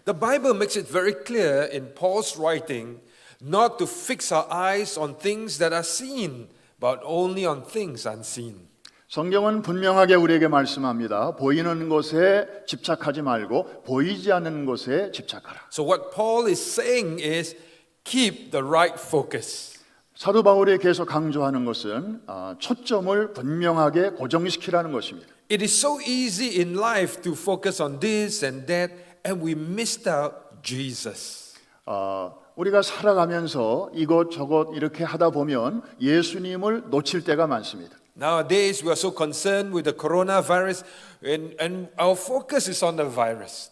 The Bible makes it very clear in Paul's writing not to fix our eyes on things that are seen, but only on things unseen. 성경은 분명하게 우리에게 말씀합니다. 보이는 것에 집착하지 말고 보이지 않는 것에 집착하라. So what Paul is saying is keep the right focus. 사도 바울이 계속 강조하는 것은 초점을 분명하게 고정시키라는 것입니다. It is so easy in life to focus on this and that, and we missed out Jesus. 우리가 살아가면서 이것저것 이렇게 하다 보면 예수님을 놓칠 때가 많습니다. Nowadays, we are so concerned with the coronavirus, and our focus is on the virus.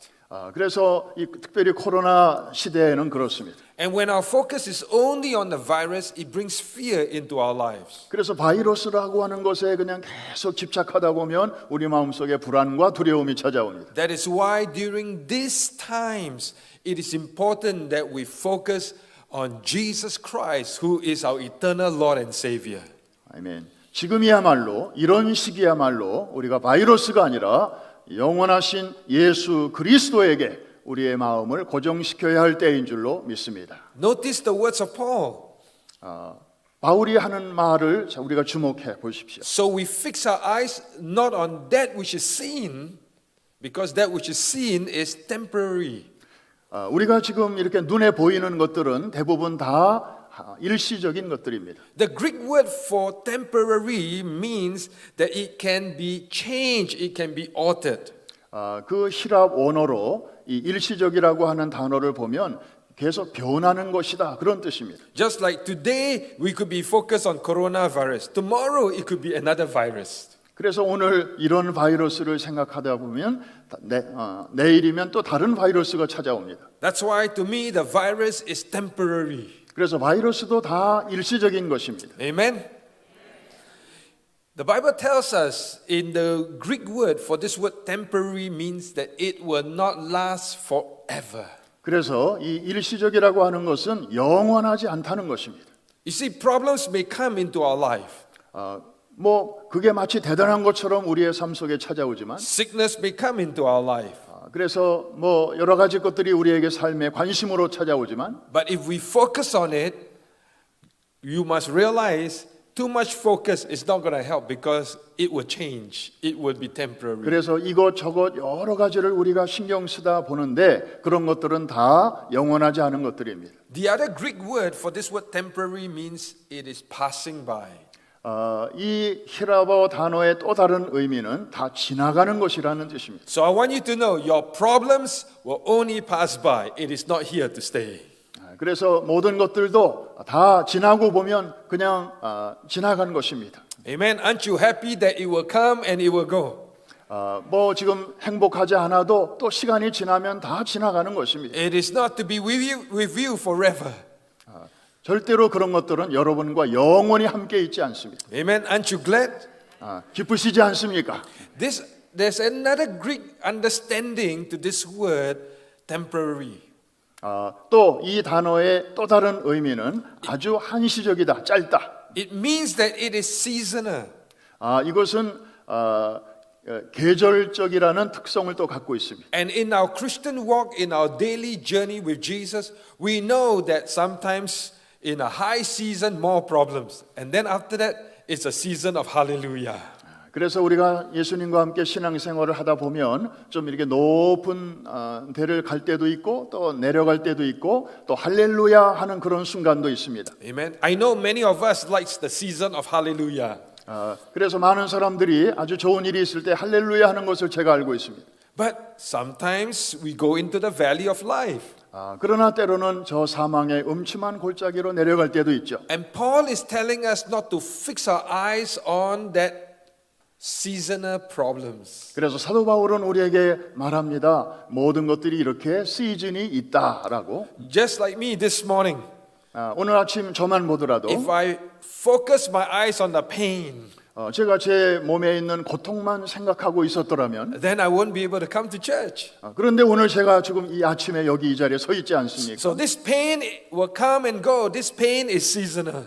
그래서 특별히 코로나 시대에는 그렇습니다. And when our focus is only on the virus, it brings fear into our lives. 그래서 바이러스라고 하는 것에 그냥 계속 집착하다 보면 우리 마음속에 불안과 두려움이 찾아옵니다. That is why during these times, it is important that we focus on Jesus Christ, who is our eternal Lord and Savior. 아멘. 지금이야말로 이런 시기야말로 우리가 바이러스가 아니라 영원하신 예수 그리스도에게 우리의 마음을 고정시켜야 할 때인 줄로 믿습니다. Notice the words of Paul. 바울이 하는 말을 우리가 주목해 보십시오. So we fix our eyes not on that which is seen, because that which is seen is temporary. 우리가 지금 이렇게 눈에 보이는 것들은 대부분 다 일시적인 것들입니다. The Greek word for temporary means that it can be changed, it can be altered. 그 히랍 원어로 이 일시적이라고 하는 단어를 보면 계속 변하는 것이다 그런 뜻입니다. Just like today we could be focused on coronavirus, tomorrow it could be another virus. 그래서 오늘 이런 바이러스를 생각하다 보면 내일이면 또 다른 바이러스가 찾아옵니다. That's why to me the virus is temporary. 그래서 바이러스도 다 일시적인 것입니다. Amen. The Bible tells us in the Greek word for this word temporary means that it will not last forever. 그래서 이 일시적이라고 하는 것은 영원하지 않다는 것입니다. You see, problems may come into our life. 그게 마치 대단한 것처럼 우리의 삶 속에 찾아오지만 Sickness may come into our life. 그래서 여러 가지 것들이 우리에게 삶의 관심으로 찾아오지만 But if we focus on it, you must realize too much focus is not going to help because it will change. It will be temporary. 그래서 이것저것 여러 가지를 우리가 신경 쓰다 보는데 그런 것들은 다 영원하지 않은 것들입니다. The other Greek word for this word temporary means it is passing by. 이 히라버 단어의 또 다른 의미는 다 지나가는 것이라는 뜻입니다. So I want you to know your problems will only pass by. It is not here to stay. 그래서 모든 것들도 다 지나고 보면 그냥 지나가는 것입니다. Amen. Aren't you happy that it will come and it will go? 지금 행복하지 않아도 또 시간이 지나면 다 지나가는 것입니다. It is not to be with you forever. 절대로 그런 것들은 여러분과 영원히 함께 있지 않습니다. Amen. Aren't you glad? 기쁘시지 않습니까? There's another Greek understanding to this word temporary. 또 이 단어의 또 다른 의미는 아주 한시적이다, 짧다. It means that it is seasonal. 이것은 계절적이라는 특성을 또 갖고 있습니다. And in our Christian walk, in our daily journey with Jesus, we know that sometimes in a high season more problems, and then after that it's a season of hallelujah. 그래서 우리가 예수님과 함께 신앙생활을 하다 보면 좀 이렇게 높은 데를 갈 때도 있고 또 내려갈 때도 있고 또 할렐루야 하는 그런 순간도 있습니다. Amen. I know many of us likes the season of hallelujah. 그래서 많은 사람들이 아주 좋은 일이 있을 때 할렐루야 하는 것을 제가 알고 있습니다. But sometimes we go into the valley of life. 그러나 때로는 저 사망의 음침한 골짜기로 내려갈 때도 있죠. And Paul is telling us not to fix our eyes on that seasonal problems. 그래서 사도 바울은 우리에게 말합니다. 모든 것들이 이렇게 시즌이 있다라고. Just like me this morning. 오늘 아침 저만 보더라도 If I focus my eyes on the pain, 제가 제 몸에 있는 고통만 생각하고 있었더라면 then I won't be able to come to church. 그런데 오늘 제가 지금 이 아침에 여기 이 자리에 서 있지 않습니까? So this pain will come and go. This pain is seasonal.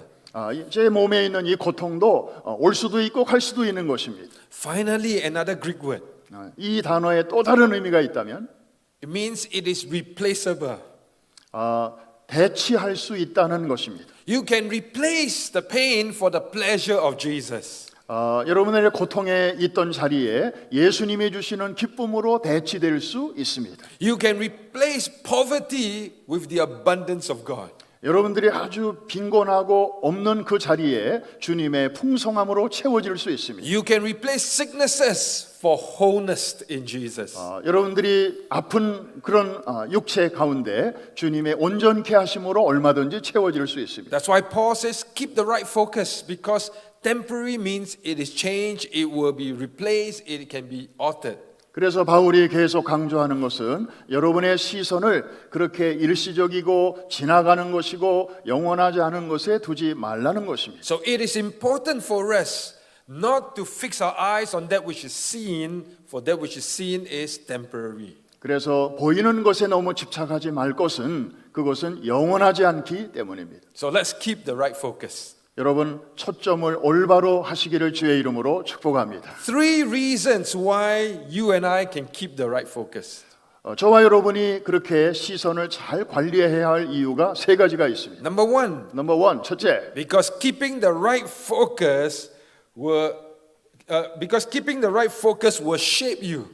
제 몸에 있는 이 고통도 올 수도 있고 갈 수도 있는 것입니다. Finally, another Greek word. 이 단어에 또 다른 의미가 있다면 It means it is replaceable. 대치할 수 있다는 것입니다. You can replace the pain for the pleasure of Jesus. 여러분의 고통에 있던 자리에 예수님이 주시는 기쁨으로 대치될 수 있습니다. You can replace poverty with the abundance of God. 여러분들이 아주 빈곤하고 없는 그 자리에 주님의 풍성함으로 채워질 수 있습니다. You can replace sicknesses for wholeness in Jesus. 여러분들이 아픈 그런 육체 가운데 주님의 온전케 하심으로 얼마든지 채워질 수 있습니다. That's why Paul says keep the right focus because temporary means it is changed, it will be replaced, it can be altered. 그래서 바울이 계속 강조하는 것은 여러분의 시선을 그렇게 일시적이고 지나가는 것이고 영원하지 않은 것에 두지 말라는 것입니다. So it is important for us not to fix our eyes on that which is seen, for that which is seen is temporary. 그래서 보이는 것에 너무 집착하지 말 것은 그것은 영원하지 않기 때문입니다. So let's keep the right focus. 여러분 초점을 올바로 하시기를 주의 이름으로 축복합니다. Three reasons why you and I can keep the right focus. 저와 여러분이 그렇게 시선을 잘 관리해야 할 이유가 세 가지가 있습니다. Number one, 넘버 원, 첫째, because keeping the right focus will shape you.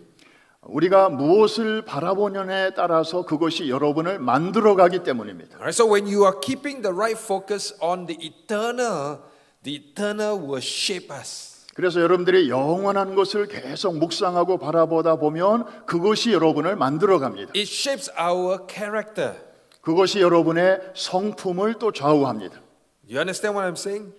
우리가 무엇을 바라보느냐에 따라서 그것이 여러분을 만들어가기 때문입니다. Alright, so when you are keeping the right focus on the eternal will shape us. 그래서 여러분들이 영원한 것을 계속 묵상하고 바라보다 보면 그것이 여러분을 만들어갑니다. It shapes our character. 그것이 여러분의 성품을 또 좌우합니다. You understand what I'm saying?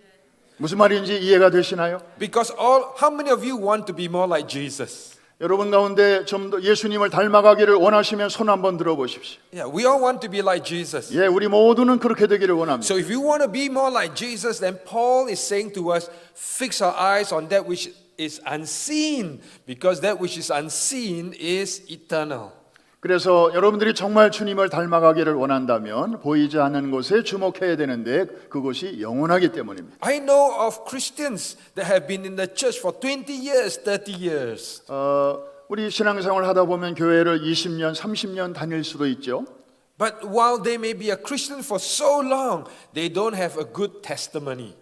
무슨 말인지 이해가 되시나요? Because how many of you want to be more like Jesus? 여러분 가운데 좀 더 예수님을 닮아가기를 원하시면 손 한번 들어보십시오. Yeah, we all want to be like Jesus. 예, 우리 모두는 그렇게 되기를 원합니다. So if you want to be more like Jesus, then Paul is saying to us, fix our eyes on that which is unseen, because that which is unseen is eternal. 그래서 여러분들이 정말 주님을 닮아가기를 원한다면 보이지 않는 것에 주목해야 되는데 그것이 영원하기 때문입니다. I know of Christians that have been in the church for 20 years, 30 years. 우리 신앙생활 하다 보면 교회를 20년, 30년 다닐 수도 있죠. But while they may be a Christian for so long, they don't have a good testimony.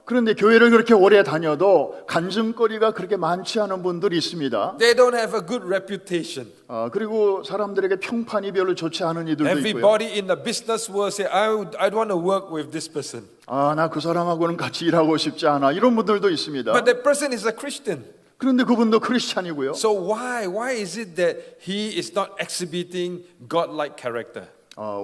그런데 교회를 그렇게 오래 다녀도 간증거리가 그렇게 많지 않은 분들이 있습니다. They don't have a good reputation. 그리고 사람들에게 평판이 별로 좋지 않은 이들도 있고요. Everybody in the business world say, I want to work with this person. 나 그 사람하고는 같이 일하고 싶지 않아. 이런 분들도 있습니다. But that person is a Christian. 그런데 그분도 크리스찬이고요. So why is it that he is not exhibiting God-like character?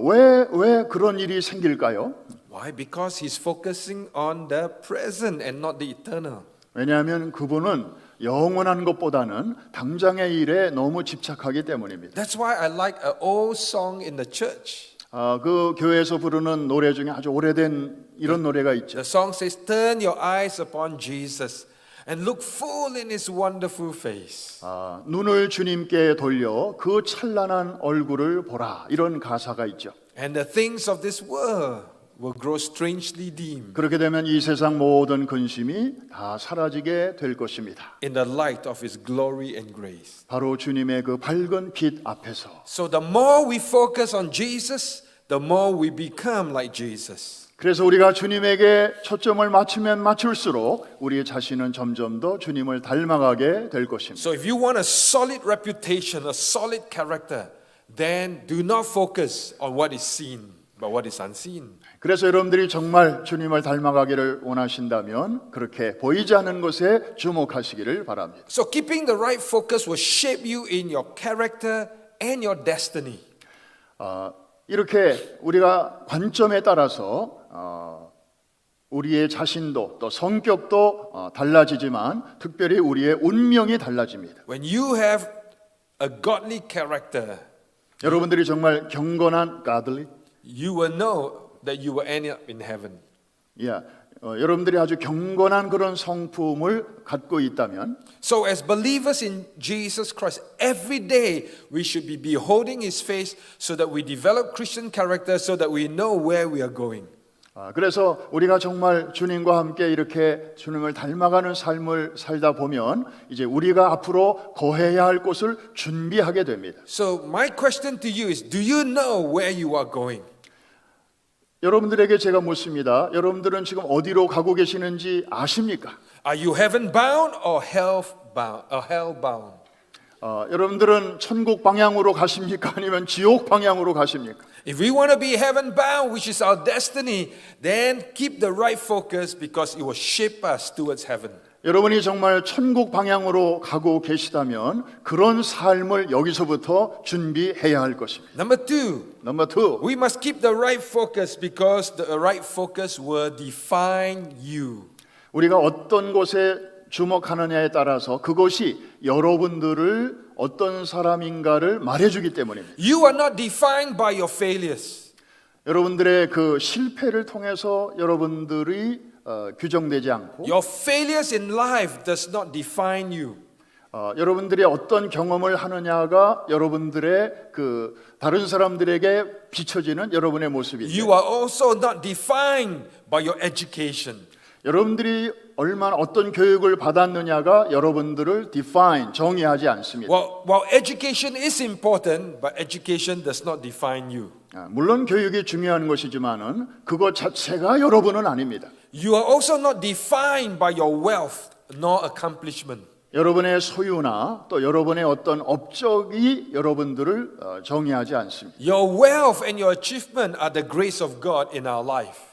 왜 그런 일이 생길까요? Why? Because he's focusing on the present and not the eternal. 왜냐하면 그분은 영원한 것보다는 당장의 일에 너무 집착하기 때문입니다. That's why I like an old song in the church. 그 교회에서 부르는 노래 중에 아주 오래된 이런 노래가 있죠. The song says, "Turn your eyes upon Jesus and look full in His wonderful face." 눈을 주님께 돌려 그 찬란한 얼굴을 보라. 이런 가사가 있죠. And the things of this world will grow strangely dim 그렇게 되면 이 세상 모든 근심이 다 사라지게 될 것입니다. in the light of His glory and grace. 바로 주님의 그 밝은 빛 앞에서. So the more we focus on Jesus, the more we become like Jesus. 그래서 우리가 주님에게 초점을 맞추면 맞출수록 우리 자신은 점점 더 주님을 닮아가게 될 것입니다. So if you want a solid reputation, a solid character, then do not focus on what is seen, but what is unseen. 그래서 여러분들이 정말 주님을 닮아가기를 원하신다면 그렇게 보이지 않는 것에 주목하시기를 바랍니다. So keeping the right focus will shape you in your character and your destiny. 이렇게 우리가 관점에 따라서 우리의 자신도 또 성격도 달라지지만 특별히 우리의 운명이 달라집니다. When you have a godly character, 여러분들이 정말 경건한 godly, you will know that you will end up in heaven. 여러분들이 아주 경건한 그런 성품을 갖고 있다면 So as believers in Jesus Christ, every day we should be beholding His face so that we develop Christian character so that we know where we are going. 그래서 우리가 정말 주님과 함께 이렇게 주님을 닮아가는 삶을 살다 보면 이제 우리가 앞으로 거해야 할 곳을 준비하게 됩니다. So my question to you is, do you know where you are going? 여러분들에게 제가 묻습니다. 여러분들은 지금 어디로 가고 계시는지 아십니까? Are you heaven bound or hell bound? 여러분들은 천국 방향으로 가십니까? 아니면 지옥 방향으로 가십니까? If we want to be heaven bound, which is our destiny, then keep the right focus because it will shape us towards heaven. 여러분이 정말 천국 방향으로 가고 계시다면 그런 삶을 여기서부터 준비해야 할 것입니다. Number two, Number two, we must keep the right focus because the right focus will define you. 우리가 어떤 곳에 주목하느냐에 따라서 그것이 여러분들을 어떤 사람인가를 말해주기 때문입니다. You are not defined by your failures. 여러분들의 그 실패를 통해서 여러분들이 규정되지 않고 Your failures in life does not define you. 여러분들이 어떤 경험을 하느냐가 여러분들의 그 다른 사람들에게 비춰지는 여러분의 모습이죠. You are also not defined by your education. 여러분들이 얼마나 어떤 교육을 받았느냐가 여러분들을 define, 정의하지 않습니다. While education is important, but education does not define you. 물론 교육이 중요한 것이지만은 그것 자체가 여러분은 아닙니다. You are also not defined by your wealth nor accomplishment. 여러분의 소유나 또 여러분의 어떤 업적이 여러분들을 정의하지 않습니다. Your wealth and your achievement are the grace of God in our life.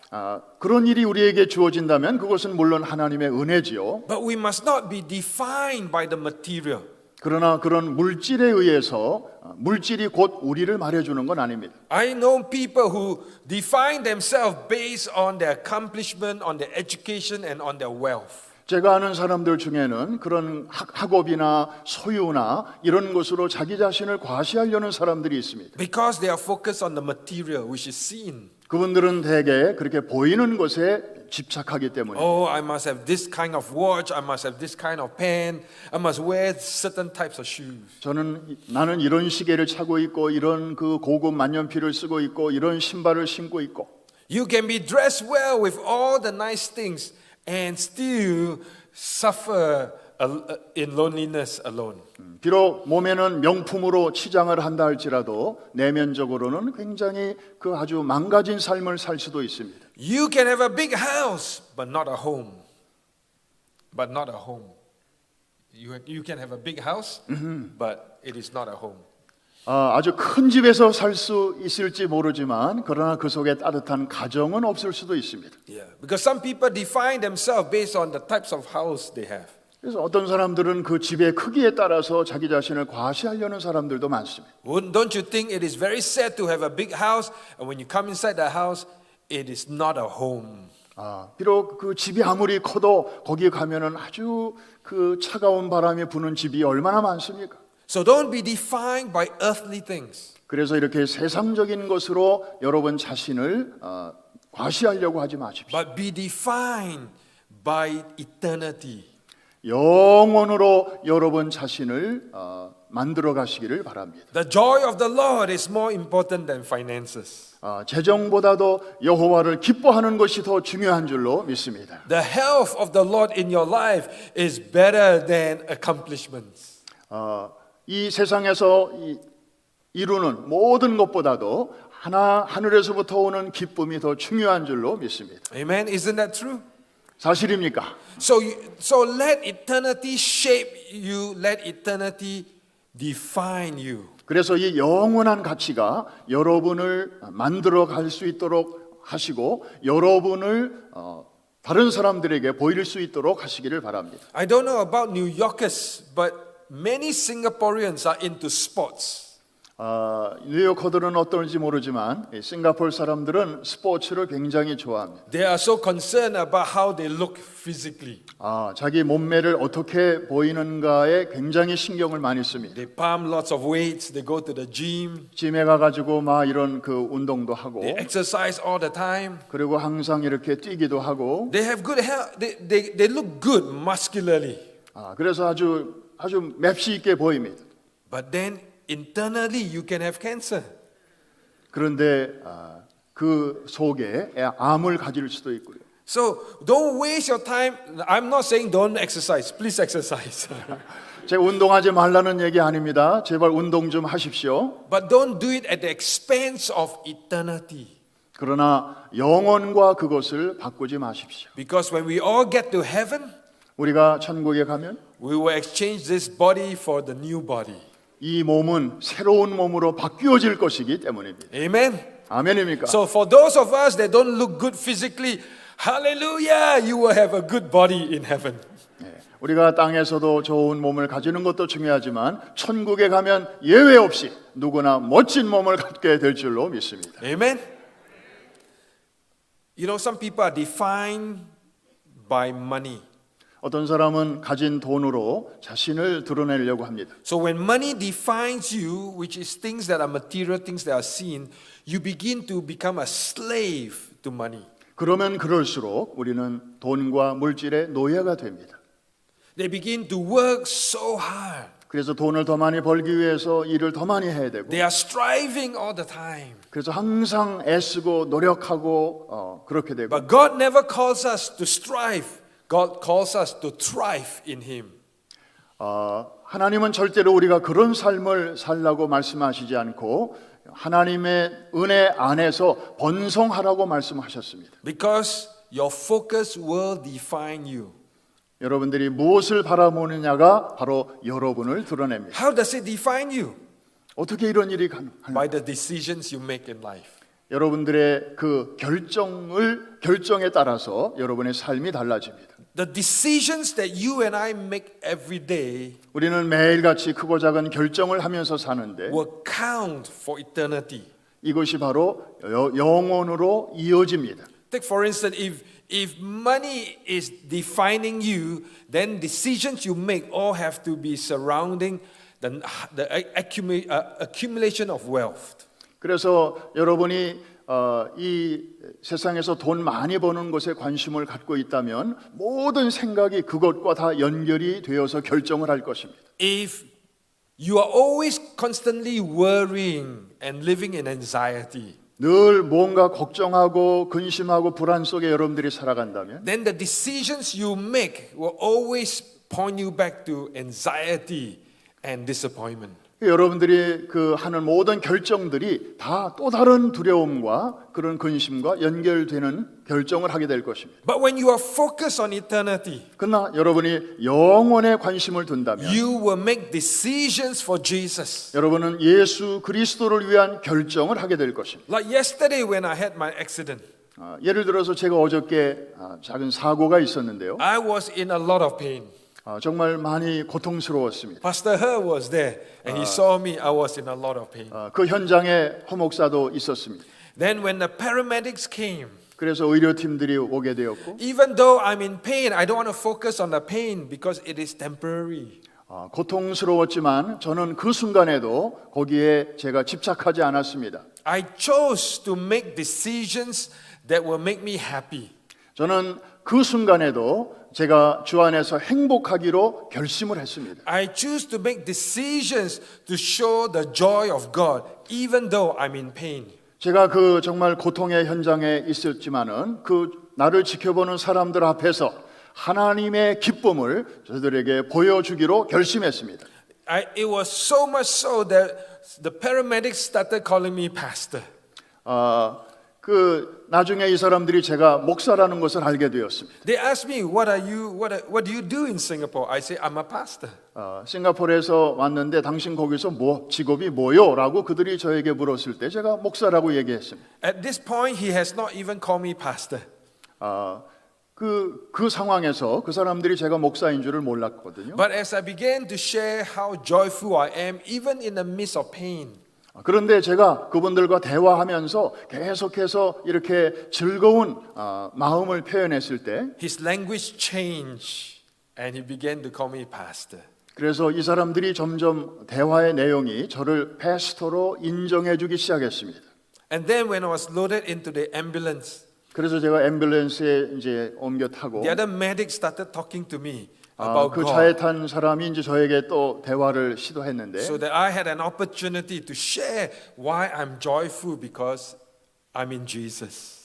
그런 일이 우리에게 주어진다면 그것은 물론 하나님의 은혜지요. But we must not be defined by the material. 그러나 그런 물질에 의해서 물질이 곧 우리를 말해주는 건 아닙니다. I know people who define themselves based on their accomplishment, on their education, and on their wealth. 제가 아는 사람들 중에는 그런 학업이나 소유나 이런 것으로 자기 자신을 과시하려는 사람들이 있습니다. Because they are focused on the material which is seen. 그분들은 대개 그렇게 보이는 것에 집착하기 때문에 Oh, I must have this kind of watch, I must have this kind of pen, I must wear certain types of shoes. 나는 이런 시계를 차고 있고 이런 그 고급 만년필을 쓰고 있고 이런 신발을 신고 있고 You can be dressed well with all the nice things and still suffer in loneliness alone. 비록 몸에는 명품으로 치장을 한다 할지라도 내면적으로는 굉장히 그 아주 망가진 삶을 살 수도 있습니다. You can have a big house, but not a home. But not a home. You can have a big house, but it is not a home. 아주 큰 집에서 살 수 있을지 모르지만 그러나 그 속에 따뜻한 가정은 없을 수도 있습니다. Yeah, because some people define themselves based on the types of house they have. 그래서 어떤 사람들은 그 집의 크기에 따라서 자기 자신을 과시하려는 사람들도 많습니다. Don't you think it is very sad to have a big house, and when you come inside the house, it is not a home? 비록 그 집이 아무리 커도 거기에 가면은 아주 그 차가운 바람이 부는 집이 얼마나 많습니까? So don't be defined by earthly things. 그래서 이렇게 세상적인 것으로 여러분 자신을 과시하려고 하지 마십시오. But be defined by eternity. 영원으로 여러분 자신을 만들어 가시기를 바랍니다. The joy of the Lord is more important than finances. 재정보다도 여호와를 기뻐하는 것이 더 중요한 줄로 믿습니다. The health of the Lord in your life is better than accomplishments. 이 세상에서 이루는 모든 것보다도 하늘에서부터 오는 기쁨이 더 중요한 줄로 믿습니다. Amen. Isn't that true? 사실입니까? So let eternity shape you. Let eternity define you. 그래서 이 영원한 가치가 여러분을 만들어 갈 수 있도록 하시고 여러분을 다른 사람들에게 보일 수 있도록 하시기를 바랍니다. I don't know about New Yorkers, but many Singaporeans are into sports. 뉴요커들은 어떨지 모르지만 싱가포르 사람들은 스포츠를 굉장히 좋아합니다. They are so concerned about how they look physically. 자기 몸매를 어떻게 보이는가에 굉장히 신경을 많이 씁니다. They pump lots of weights. They go to the gym. 짐에 가가지고 막 이런 그 운동도 하고 They exercise all the time. 그리고 항상 이렇게 뛰기도 하고 They have good health. They look good muscularly. 그래서 아주 맵시 있게 보입니다. But then internally you can have cancer. 그런데 그 속에 암을 가질 수도 있고요. So don't waste your time. I'm not saying don't exercise. Please exercise. 제가 운동하지 말라는 얘기 아닙니다. 제발 운동 좀 하십시오. But don't do it at the expense of eternity. 그러나 영혼과 그것을 바꾸지 마십시오. Because when we all get to heaven, 우리가 천국에 가면 we will exchange this body for the new body. 이 몸은 새로운 몸으로 바뀌어질 것이기 때문입니다. Amen. 아멘입니까? So for those of us that don't look good physically, hallelujah, you will have a good body in heaven. 우리가 땅에서도 좋은 몸을 가지는 것도 중요하지만 천국에 가면 예외 없이 누구나 멋진 몸을 갖게 될 줄로 믿습니다. Amen. You know, some people are defined by money. 어떤 사람은 가진 돈으로 자신을 드러내려고 합니다. So when money defines you, which is things that are material, things that are seen, you begin to become a slave to money. 그러면 그럴수록 우리는 돈과 물질의 노예가 됩니다. They begin to work so hard. 그래서 돈을 더 많이 벌기 위해서 일을 더 많이 해야 되고 They are striving all the time. 그래서 항상 애쓰고 노력하고 그렇게 되고 But God never calls us to strive. God calls us to thrive in Him. 하나님은 절대로 우리가 그런 삶을 살라고 말씀하시지 않고 하나님의 은혜 안에서 번성하라고 말씀하셨습니다. Because your focus will define you. 여러분들이 무엇을 바라보느냐가 바로 여러분을 드러냅니다. How does it define you? 어떻게 이런 일이 가능할까요? By the decisions you make in life. 여러분들의 그 결정에 따라서 여러분의 삶이 달라집니다. The decisions that you and I make every day 우리는 매일같이 크고 작은 결정을 하면서 사는데 will count for eternity. 이것이 바로 영원으로 이어집니다. Take for instance, if money is defining you, then decisions you make all have to be surrounding the accumulation of wealth. 그래서 여러분이 이 세상에서 돈 많이 버는 것에 관심을 갖고 있다면 모든 생각이 그것과 다 연결이 되어서 결정을 할 것입니다. If you are always constantly worrying and living in anxiety, 늘 뭔가 걱정하고 근심하고 불안 속에 여러분들이 살아간다면 then the decisions you make will always point you back to anxiety and disappointment. 여러분들이 그 하는 모든 결정들이 다 또 다른 두려움과 그런 근심과 연결되는 결정을 하게 될 것입니다. But when you are focused on eternity, 그러나 여러분이 영원에 관심을 둔다면 you will make decisions for Jesus. 여러분은 예수 그리스도를 위한 결정을 하게 될 것입니다. Like yesterday when I had my accident, 예를 들어서 제가 어저께 작은 사고가 있었는데요. I was in a lot of pain. 정말 많이 고통스러웠습니다. Pastor He was there and he saw me. I was in a lot of pain. 그 현장에 허 목사도 있었습니다. Then when the paramedics came, 그래서 의료팀들이 오게 되었고 even though I'm in pain, I don't want to focus on the pain because it is temporary. 고통스러웠지만 저는 그 순간에도 거기에 제가 집착하지 않았습니다. I chose to make decisions that will make me happy. 저는 그 순간에도 제가 주 안에서 행복하기로 결심을 했습니다. I choose to make decisions to show the joy of God, even though I'm in pain. 제가 그 정말 고통의 현장에 있었지만은 그 나를 지켜보는 사람들 앞에서 하나님의 기쁨을 저들에게 보여주기로 결심했습니다. It was so much so that the paramedics started calling me pastor. 그 나중에 이 사람들이 제가 목사라는 것을 알게 되었습니다. They asked me, what do you do in Singapore? I say, I'm a pastor. 싱가포르에서 왔는데 당신 거기서 직업이 뭐요? 라고 그들이 저에게 물었을 때 제가 목사라고 얘기했습니다. At this point, he has not even called me pastor. 그 상황에서 그 사람들이 제가 목사인 줄을 몰랐거든요. But as I began to share how joyful I am, even in the midst of pain, 그런데 제가 그분들과 대화하면서 계속해서 이렇게 즐거운 마음을 표현했을 때 his language changed and he began to call me pastor. 그래서 이 사람들이 점점 대화의 내용이 저를 패스터로 인정해주기 시작했습니다. And then when I was loaded into the ambulance, 그래서 제가 앰뷸런스에 이제 옮겨 타고 the other medics started talking to me about 그 God. 차에 탄 사람이 이제 저에게 또 대화를 시도했는데 So that I had an opportunity to share why I'm joyful because I'm in Jesus.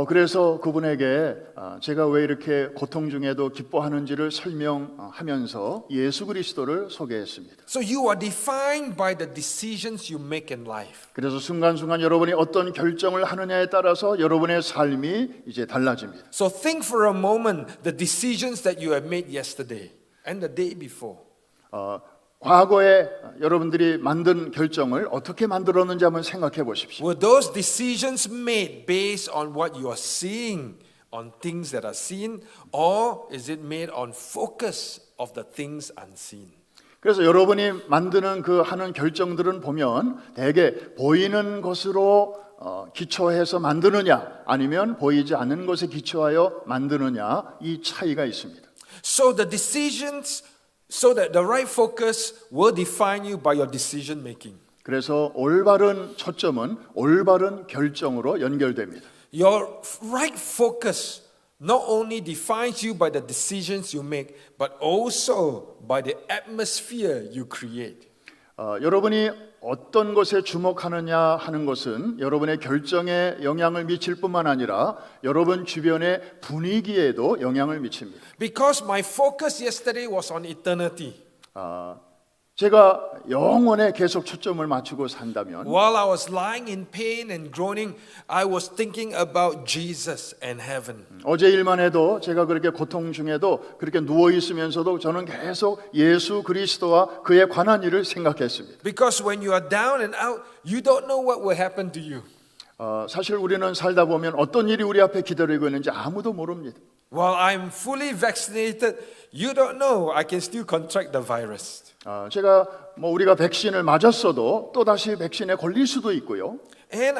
그래서 그분에게 제가 왜 이렇게 고통 중에도 기뻐하는지를 설명하면서 예수 그리스도를 소개했습니다. So you are defined by the decisions you make in life. 그래서 순간순간 여러분이 어떤 결정을 하느냐에 따라서 여러분의 삶이 이제 달라집니다. So think for a moment the decisions that you have made yesterday and the day before. 과거에 여러분들이 만든 결정을 어떻게 만들었는지 한번 생각해 보십시오. Were those decisions made based on what you are seeing, on things that are seen, or is it made on focus of the things unseen? 그래서 여러분이 만드는 그 하는 결정들은 보면 대개 보이는 것으로 기초해서 만드느냐 아니면 보이지 않는 것에 기초하여 만드느냐 이 차이가 있습니다. So the decisions, so that the right focus will define you by your decision making. 그래서 올바른 초점은 올바른 결정으로 연결됩니다. Your right focus not only defines you by the decisions you make, but also by the atmosphere you create. 여러분이 어떤 것에 주목하느냐 하는 것은 여러분의 결정에 영향을 미칠 뿐만 아니라 여러분 주변의 분위기에도 영향을 미칩니다. Because my focus yesterday was on eternity. 제가 영원에 계속 초점을 맞추고 산다면 While I was lying in pain and groaning, I was thinking about Jesus and heaven. 어제 일만 해도 제가 그렇게 고통 중에도 그렇게 누워 있으면서도 저는 계속 예수 그리스도와 그에 관한 일을 생각했습니다. Because when you are down and out, you don't know what will happen to you. 사실 우리는 살다 보면 어떤 일이 우리 앞에 기다리고 있는지 아무도 모릅니다. While I'm fully vaccinated, you don't know I can still contract the virus. 제가 우리가 백신을 맞았어도 또 다시 백신에 걸릴 수도 있고요. And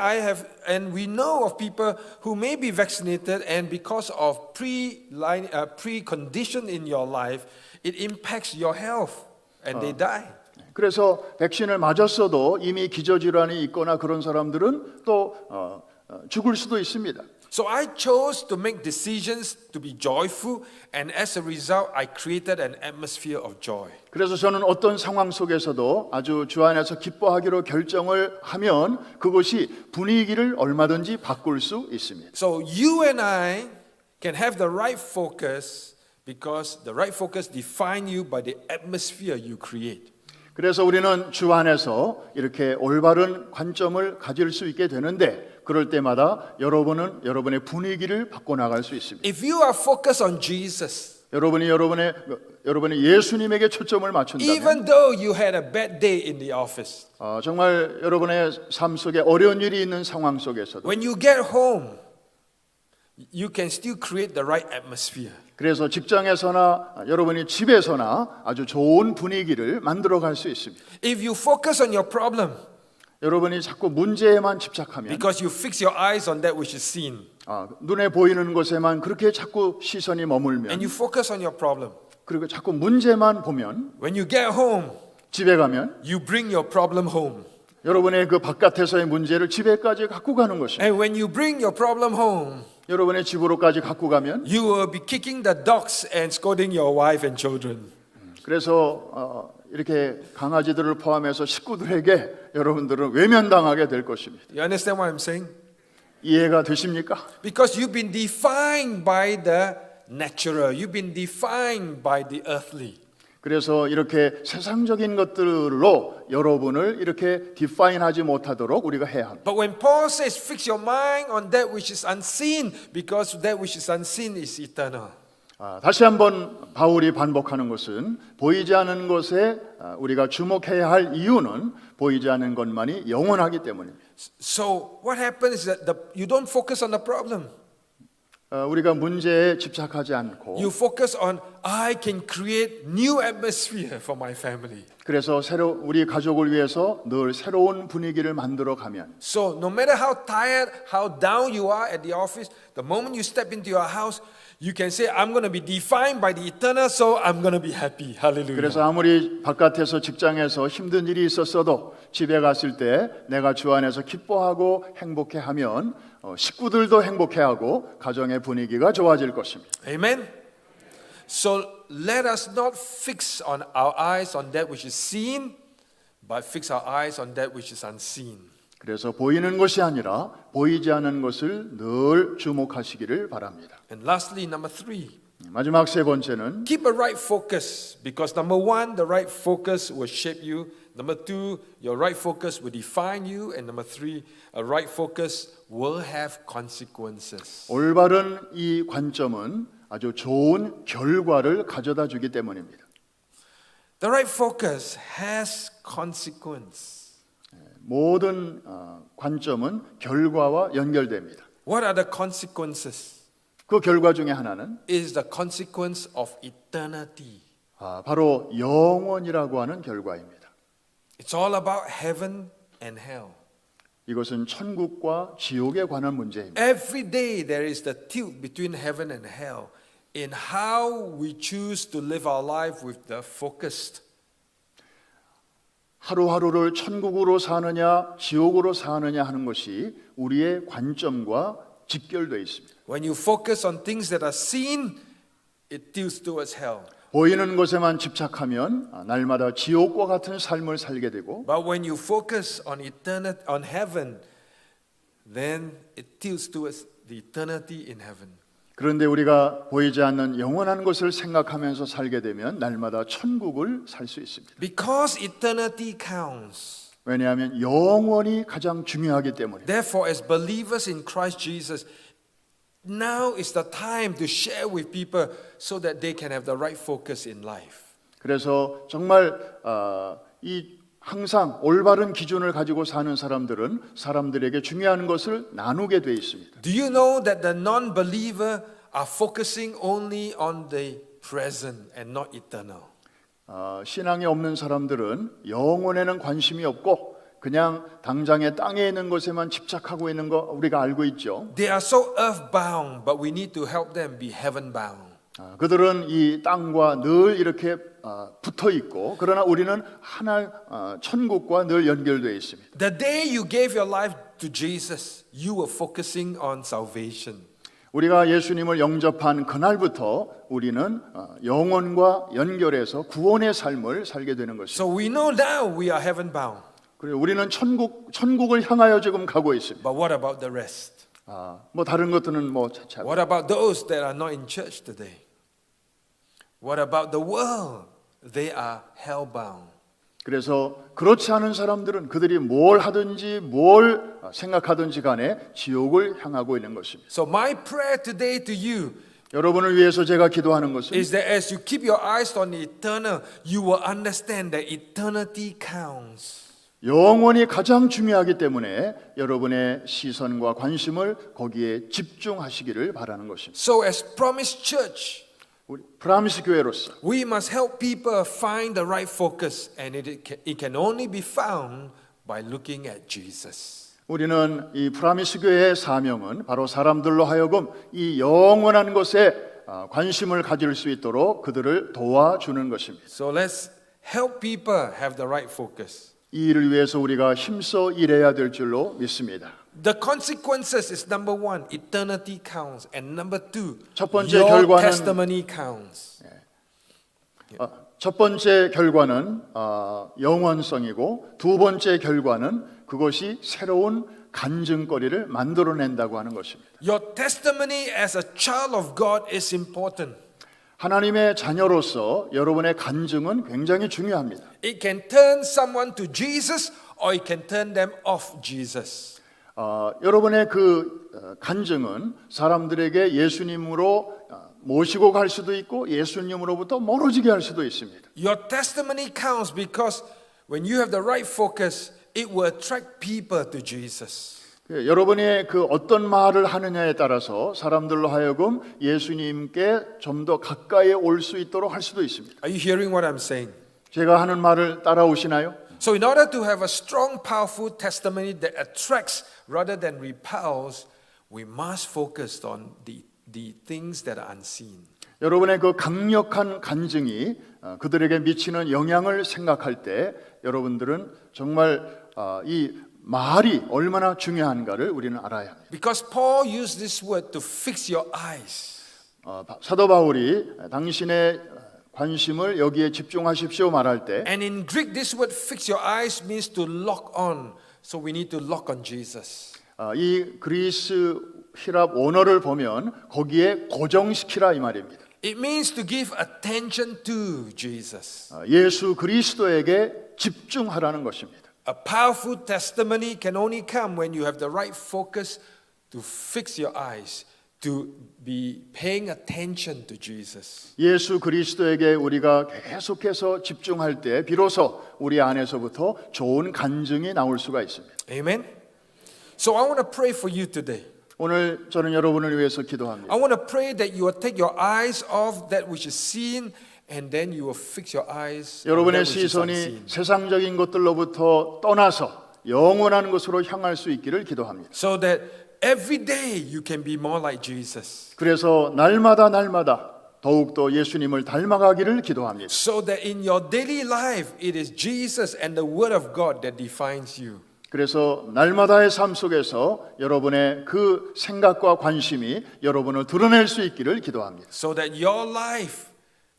we know of people who may be vaccinated, and because of pre-condition in your life, it impacts your health, and they die. 그래서 백신을 맞았어도 이미 기저질환이 있거나 그런 사람들은 또 죽을 수도 있습니다. So I chose to make decisions to be joyful, and as a result, I created an atmosphere of joy. 그래서 저는 어떤 상황 속에서도 아주 주 안에서 기뻐하기로 결정을 하면 그것이 분위기를 얼마든지 바꿀 수 있습니다. So you and I can have the right focus because the right focus defines you by the atmosphere you create. 그래서 우리는 주 안에서 이렇게 올바른 관점을 가질 수 있게 되는데 그럴 때마다 여러분은 여러분의 분위기를 바꿔나갈 수 있습니다. If you are focused on Jesus, 여러분이 여러분의 예수님에게 초점을 맞춘다면 even though you had a bad day in the office, 정말 여러분의 삶 속에 어려운 일이 있는 상황 속에서도 when you get home, you can still create the right atmosphere. 그래서 직장에서나 여러분이 집에서나 아주 좋은 분위기를 만들어 갈 수 있습니다. If you focus on your problem, 여러분이 자꾸 문제에만 집착하면 because you fix your eyes on that which is seen, 눈에 보이는 것에만 그렇게 자꾸 시선이 머물면 and you focus on your problem, 그리고 자꾸 문제만 보면 when you get home, 집에 가면 you bring your problem home. 여러분의 그 바깥에서의 문제를 집에까지 갖고 가는 것입니다. And when you bring your problem home, 여러분의 집으로까지 갖고 가면 you will be kicking the dogs and scolding your wife and children. 그래서 이렇게 강아지들을 포함해서 식구들에게 여러분들은 외면당하게 될 것입니다. You understand what I'm saying? 이해가 되십니까? Because you've been defined by the natural. You've been defined by the earthly. 그래서 이렇게 세상적인 것들로 여러분을 이렇게 디파인하지 못하도록 우리가 해야 합니다. But when Paul says fix your mind on that which is unseen, because that which is unseen is eternal. 다시 한번 바울이 반복하는 것은 보이지 않는 것에 우리가 주목해야 할 이유는 보이지 않는 것만이 영원하기 때문입니다. So what happens is that you don't focus on the problem. 우리가 문제에 집착하지 않고 You focus on I can create new atmosphere for my family. 그래서 우리 가족을 위해서 늘 새로운 분위기를 만들어 가면 So no matter how tired, how down you are at the office, the moment you step into your house, you can say, I'm going to be defined by the eternal, so I'm going to be happy. Hallelujah. 그래서 아무리 바깥에서 직장에서 힘든 일이 있었어도 집에 갔을 때 내가 주 안에서 기뻐하고 행복해하면 식구들도 행복해하고 가정의 분위기가 좋아질 것입니다. Amen. So let us not fix our eyes on that which is seen, but fix our eyes on that which is unseen. 그래서 보이는 것이 아니라 보이지 않는 것을 늘 주목하시기를 바랍니다. And lastly, number 3, 마지막 세 번째는 keep a right focus because number 1, the right focus will shape you. Number 2, your right focus will define you. And number 3, a right focus will have consequences. 올바른 이 관점은 아주 좋은 결과를 가져다 주기 때문입니다. The right focus has consequence. 모든 관점은 결과와 연결됩니다. What are the consequences? 그 결과 중에 하나는 Is the consequence of eternity. 바로 영원이라고 하는 결과입니다. It's all about heaven and hell. 이것은 천국과 지옥에 관한 문제입니다. Every day there is the tilt between heaven and hell in how we choose to live our life with the focused. 하루하루를 천국으로 사느냐 지옥으로 사느냐 하는 것이 우리의 관점과 직결되어 있습니다. When you focus on things that are seen, it tilts towards hell. 보이는 것에만 집착하면 날마다 지옥과 같은 삶을 살게 되고 But when you focus on eternity, on heaven, then it tilts towards the eternity in heaven. 그런데 우리가 보이지 않는 영원한 것을 생각하면서 살게 되면 날마다 천국을 살 수 있습니다. Because eternity counts. 왜냐하면 영원이 가장 중요하기 때문에. Therefore, as believers in Christ Jesus, now is the time to share with people so that they can have the right focus in life. 그래서 정말 이 항상 올바른 기준을 가지고 사는 사람들은 사람들에게 중요한 것을 나누게 돼 있습니다. Do you know that the non-believer are focusing only on the present and not eternal? 신앙이 없는 사람들은 영혼에는 관심이 없고 그냥 당장의 땅에 있는 것에만 집착하고 있는 거 우리가 알고 있죠. They are so earthbound, but we need to help them be heavenbound. 그들은 이 땅과 늘 이렇게 붙어 있고 그러나 우리는 하나 천국과 늘 연결되어 있습니다. The day you gave your life to Jesus, you were focusing on salvation. 우리가 예수님을 영접한 그날부터 우리는 영혼과 연결해서 구원의 삶을 살게 되는 것입니다. So we know now we are heavenbound. 그리고 우리는 천국을 향하여 지금 가고 있습니다. But what about the rest? 뭐 다른 것들은 뭐 차차. What about those that are not in church today? What about the world? They are hellbound. 그래서 그렇지 않은 사람들은 그들이 뭘 하든지 뭘 생각하든지 간에 지옥을 향하고 있는 것입니다. So my prayer today to you 여러분을 위해서 제가 기도하는 것은 is that as you keep your eyes on the eternal, you will understand that eternity counts. 영원이 가장 중요하기 때문에 여러분의 시선과 관심을 거기에 집중하시기를 바라는 것입니다. So as Promise Church, 우리 프라미스 교회로서 we must help people find the right focus, and it can only be found by looking at Jesus. 우리는 이 프라미스 교회의 사명은 바로 사람들로 하여금 이 영원한 것에 관심을 가질 수 있도록 그들을 도와주는 것입니다. So let's help people have the right focus. 이 일을 위해서 우리가 힘써 일해야 될 줄로 믿습니다. The consequences is number 1, eternity counts, and number 2, 첫 번째 your 결과는 testimony counts. 첫 번째 결과는 영원성이고 두 번째 결과는 그것이 새로운 간증거리를 만들어낸다고 하는 것입니다. Your testimony as a child of God is important. 하나님의 자녀로서 여러분의 간증은 굉장히 중요합니다. It can turn someone to Jesus or it can turn them off Jesus. 여러분의 그 간증은 사람들에게 예수님으로 모시고 갈 수도 있고 예수님으로부터 멀어지게 할 수도 있습니다. Your testimony counts because when you have the right focus, it will attract people to Jesus. 여러분의 그 어떤 말을 하느냐에 따라서 사람들로 하여금 예수님께 좀 더 가까이 올 수 있도록 할 수도 있습니다. Are you hearing what I'm saying? 제가 하는 말을 따라오시나요? So in order to have a strong, powerful testimony that attracts rather than repels, we must focus on the things that are unseen. 여러분의 그 강력한 간증이 그들에게 미치는 영향을 생각할 때 여러분들은 정말 이 말이 얼마나 중요한가를 우리는 알아야 합니다. Because Paul used this word to fix your eyes. 사도 바울이 당신의 관심을 여기에 집중하십시오 말할 때 And in Greek, this word fix your eyes means to lock on. So we need to lock on Jesus. 이 그리스 히랍 원어를 보면 거기에 고정시키라 이 말입니다. It means to give attention to Jesus. 예수 그리스도에게 집중하라는 것입니다. A powerful testimony can only come when you have the right focus to fix your eyes, to be paying attention to Jesus. 예수 그리스도에게 우리가 계속해서 집중할 때 비로소 우리 안에서부터 좋은 간증이 나올 수가 있습니다. Amen. So I want to pray for you today. 오늘 저는 여러분을 위해서 기도합니다. I want to pray that you will take your eyes off that which is seen and then you will fix your eyes on 여러분의 that which is 시선이 unseen. 세상적인 것들로부터 떠나서 영원한 것으로 향할 수 있기를 기도합니다. So that every day you can be more like Jesus. 그래서 날마다 더욱더 예수님을 닮아가기를 기도합니다. So that in your daily life it is Jesus and the Word of God that defines you. 그래서 날마다의 삶 속에서 여러분의 그 생각과 관심이 여러분을 드러낼 수 있기를 기도합니다. So that your life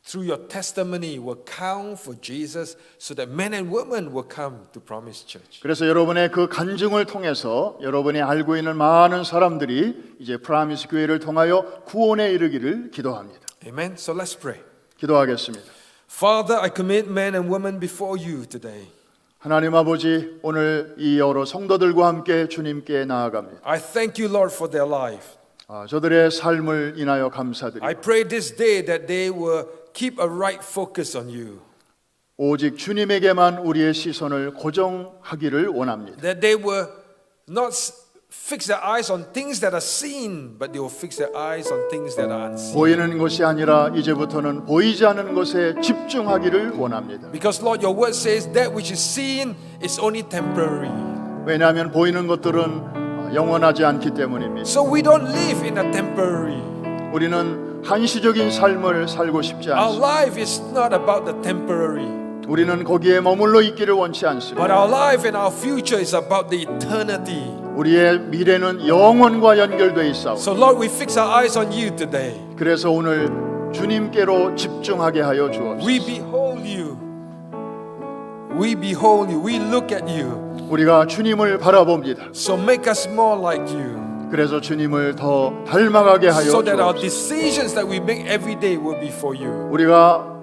through your testimony will count for Jesus so that men and women will come to Promise Church. 그래서 여러분의 그 간증을 통해서 여러분이 알고 있는 많은 사람들이 이제 프라미스 교회를 통하여 구원에 이르기를 기도합니다. Amen. So let's pray. 기도하겠습니다. Father, I commit men and women before you today. 하나님 아버지, 오늘 이 여러 성도들과 함께 주님께 나아갑니다. I thank you, Lord, for their life. 저들의 삶을 인하여 감사드립니다. I pray this day that they will keep a right focus on you. 오직 주님에게만 우리의 시선을 고정하기를 원합니다. That they will not fix their eyes on things that are seen, but they will fix their eyes on things that are unseen. 보이는 것이 아니라 이제부터는 보이지 않는 것에 집중하기를 원합니다. Because Lord, your word says that which is seen is only temporary. 왜냐하면 보이는 것들은 영원하지 않기 때문입니다. So we don't live in a temporary. 우리는 한시적인 삶을 살고 싶지 Our 않습니다. life is not about the temporary. 우리는 거기에 머물러 있기를 원치 않습니다. But our life and our future is about the eternity. 우리의 미래는 영원과 연결되어 있사오니 So Lord, we fix our eyes on you today. 그래서 오늘 주님께로 집중하게 하여 We 주옵소서. behold you. We behold you. We look at you. 우리가 주님을 바라봅니다. So make us more like you. 그래서 주님을 더 닮아가게 하여 So that our 주옵소서. decisions that we make every day will be for you. 우리가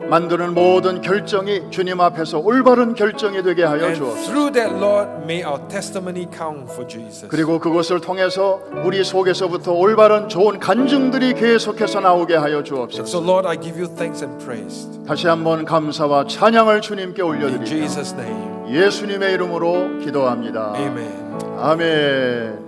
만드는 모든 결정이 주님 앞에서 올바른 결정이 되게 하여 And 주옵소서. through that, Lord, may our testimony count for Jesus. 그리고 그것을 통해서 우리 속에서부터 올바른 좋은 간증들이 계속해서 나오게 하여 주옵소서. So Lord, I give you thanks and praise. 다시 한번 감사와 찬양을 주님께 In 올려드립니다. Jesus' name. 예수님의 이름으로 기도합니다. Amen. 아멘.